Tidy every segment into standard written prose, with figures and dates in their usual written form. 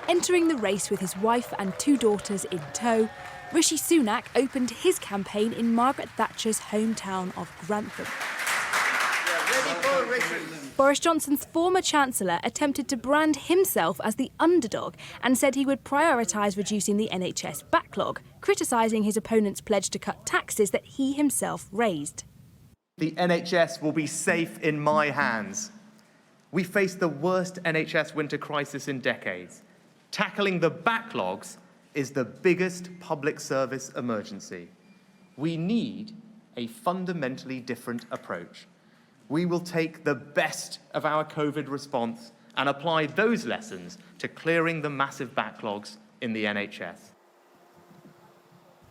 Entering the race with his wife and 2 daughters in tow, Rishi Sunak opened his campaign in Margaret Thatcher's hometown of Grantham. Boris Johnson's former Chancellor attempted to brand himself as the underdog and said he would prioritise reducing the NHS backlog, criticising his opponent's pledge to cut taxes that he himself raised. The NHS will be safe in my hands. We face the worst NHS winter crisis in decades. Tackling the backlogs is the biggest public service emergency. We need a fundamentally different approach. We will take the best of our COVID response and apply those lessons to clearing the massive backlogs in the NHS.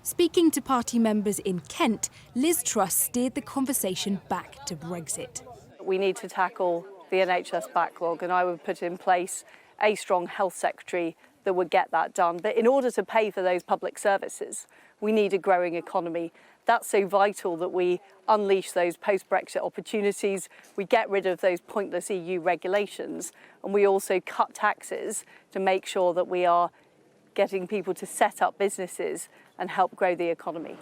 Speaking to party members in Kent, Liz Truss steered the conversation back to Brexit. We need to tackle the NHS backlog, and I would put in place a strong health secretary that would get that done. But in order to pay for those public services, we need a growing economy. That's so vital that we unleash those post-Brexit opportunities, we get rid of those pointless EU regulations, and we also cut taxes to make sure that we are getting people to set up businesses and help grow the economy.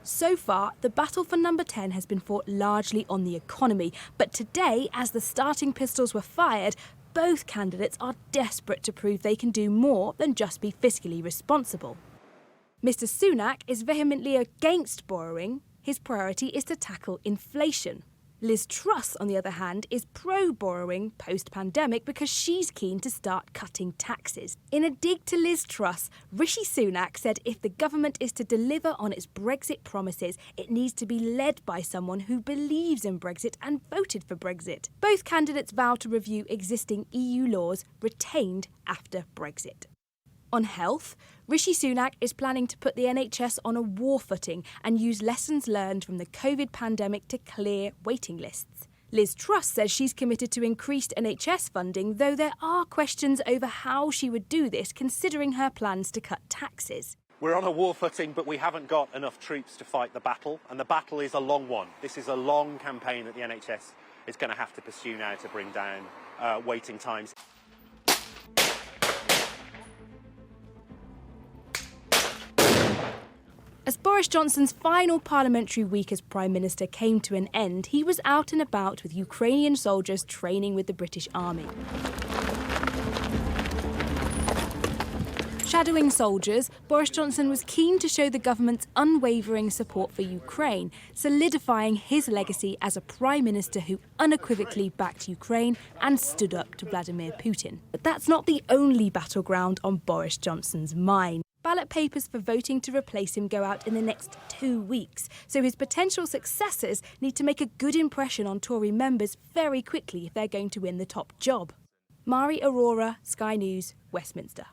So far, the battle for number 10 has been fought largely on the economy. But today, as the starting pistols were fired, both candidates are desperate to prove they can do more than just be fiscally responsible. Mr. Sunak is vehemently against borrowing. His priority is to tackle inflation. Liz Truss, on the other hand, is pro-borrowing post-pandemic because she's keen to start cutting taxes. In a dig to Liz Truss, Rishi Sunak said if the government is to deliver on its Brexit promises, it needs to be led by someone who believes in Brexit and voted for Brexit. Both candidates vow to review existing EU laws retained after Brexit. On health, Rishi Sunak is planning to put the NHS on a war footing and use lessons learned from the COVID pandemic to clear waiting lists. Liz Truss says she's committed to increased NHS funding, though there are questions over how she would do this, considering her plans to cut taxes. We're on a war footing, but we haven't got enough troops to fight the battle, and the battle is a long one. This is a long campaign that the NHS is going to have to pursue now to bring down waiting times. As Boris Johnson's final parliamentary week as Prime Minister came to an end, he was out and about with Ukrainian soldiers training with the British Army. Shadowing soldiers, Boris Johnson was keen to show the government's unwavering support for Ukraine, solidifying his legacy as a Prime Minister who unequivocally backed Ukraine and stood up to Vladimir Putin. But that's not the only battleground on Boris Johnson's mind. Ballot papers for voting to replace him go out in the next 2 weeks, so his potential successors need to make a good impression on Tory members very quickly if they're going to win the top job. Mari Aurora, Sky News, Westminster.